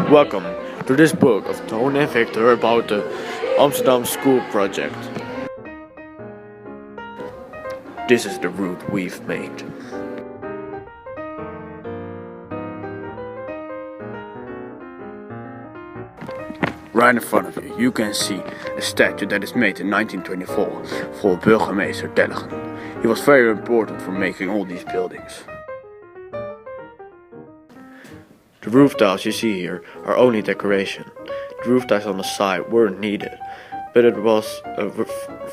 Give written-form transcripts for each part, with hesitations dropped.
Welcome to this book of Toon and Victor about the Amsterdamse school project. This is the route we've made. Right in front of you can see a statue that is made in 1924 for Burgemeester Tellegen. He was very important for making all these buildings. The roof tiles you see here are only decoration. The roof tiles on the side weren't needed, but it was a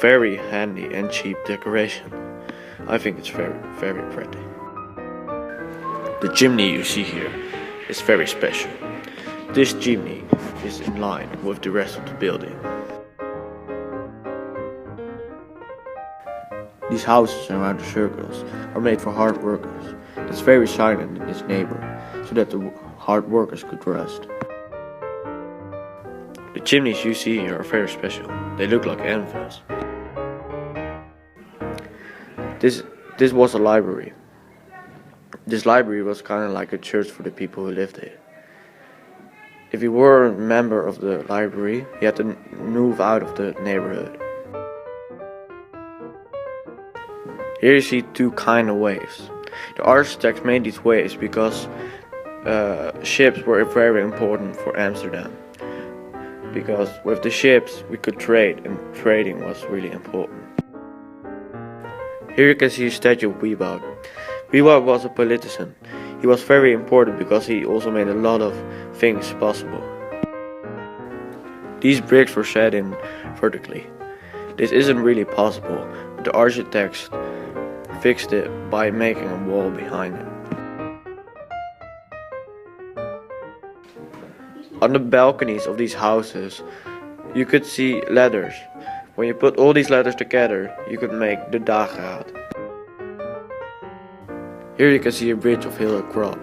very handy and cheap decoration. I think it's very, very pretty. The chimney you see here is very special. This chimney is in line with the rest of the building. These houses around the circles are made for hard workers. It's very silent in this neighborhood, so that the hard workers could rest. The chimneys you see here are very special. They look like anvils. This was a library. This library was kind of like a church for the people who lived here. If you were a member of the library, you had to move out of the neighborhood. Here you see two kind of waves. The architects made these waves because ships were very important for Amsterdam. Because with the ships we could trade, and trading was really important. Here you can see a statue of Wieboud. Wieboud was a politician. He was very important because he also made a lot of things possible. These bricks were set in vertically. This isn't really possible, but the architects fixed it by making a wall behind it. On the balconies of these houses, you could see ladders. When you put all these ladders together, you could make the dageraad. Here you can see a bridge of Hilde Krop.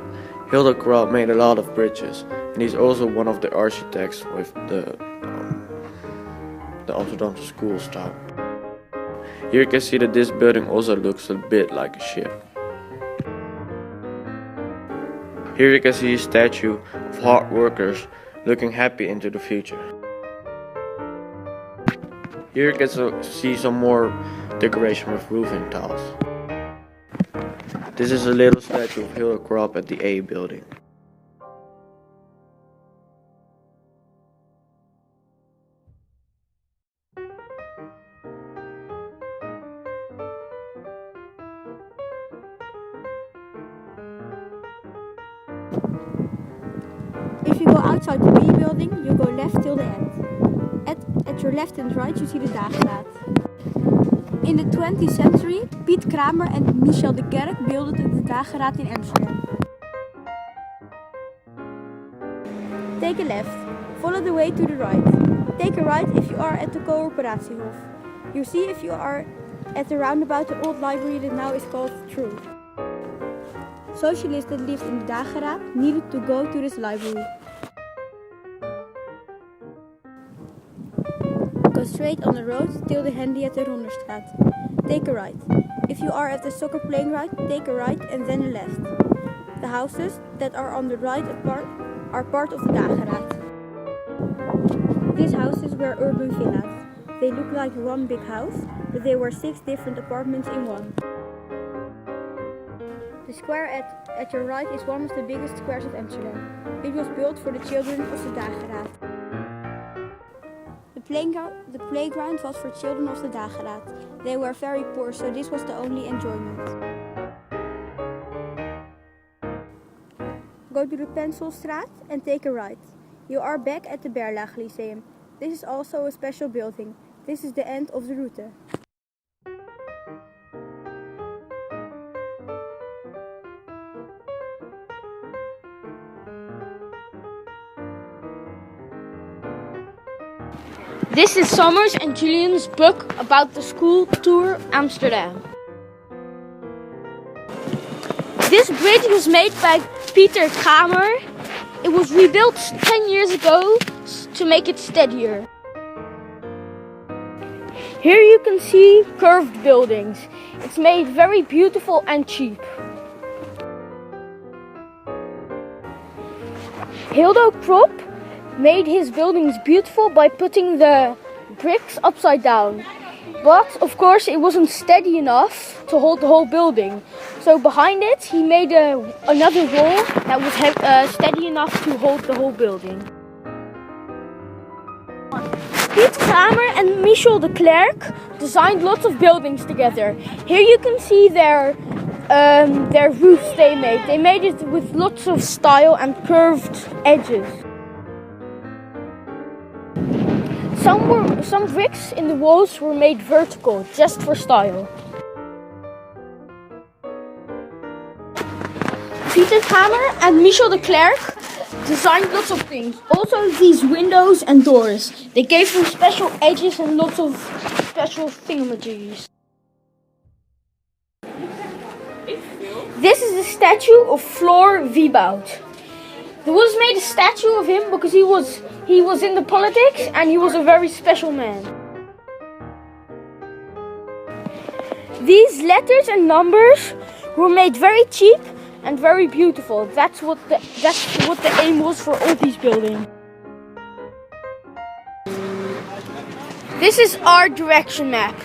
Hilde Krop made a lot of bridges, and he's also one of the architects with the Amsterdamse school style. Here you can see that this building also looks a bit like a ship. Here you can see a statue of hard workers looking happy into the future. Here you can see some more decoration with roofing tiles. This is a little statue of Hilde Krop at the A building. If you go outside the B building, you go left till the end. At your left and right you see the dageraad. In the 20th century, Piet Kramer and Michel de Kerk built the dageraad in Amsterdam. Take a left. Follow the way to the right. Take a right if you are at the Coöperatiehof. You see if you are at the roundabout the old library that now is called True. Socialists that lived in the dageraad needed to go to this library. Go straight on the road till the Handy at the Ronderstraat. Take a right. If you are at the soccer playing right, take a right and then a left. The houses that are on the right are part of the dageraad. These houses were urban villas. They look like one big house, but they were 6 different apartments in one. The square at your right is one of the biggest squares of Amsterdam. It was built for the children of the dageraad. The playground was for children of the dageraad. They were very poor, so this was the only enjoyment. Go to the Penselstraat and take a right. You are back at the Berlage Lyceum. This is also a special building. This is the end of the route. This is Summers and Julian's book about the school tour Amsterdam. This bridge was made by Pieter Kramer. It was rebuilt 10 years ago to make it steadier. Here you can see curved buildings. It's made very beautiful and cheap. Hildo Krop made his buildings beautiful by putting the bricks upside down. But of course it wasn't steady enough to hold the whole building. So behind it he made another wall that was steady enough to hold the whole building. Piet Kramer and Michel de Klerk designed lots of buildings together. Here you can see their roofs they made. They made it with lots of style and curved edges. Some bricks in the walls were made vertical, just for style. Pieter Kramer and Michel de Klerk designed lots of things. Also these windows and doors. They gave them special edges and lots of special thingamajigs. This is a statue of Floor Wieboud. There was made a statue of him because he was in the politics and he was a very special man. These letters and numbers were made very cheap and very beautiful. That's what the aim was for all these buildings. This is our direction map.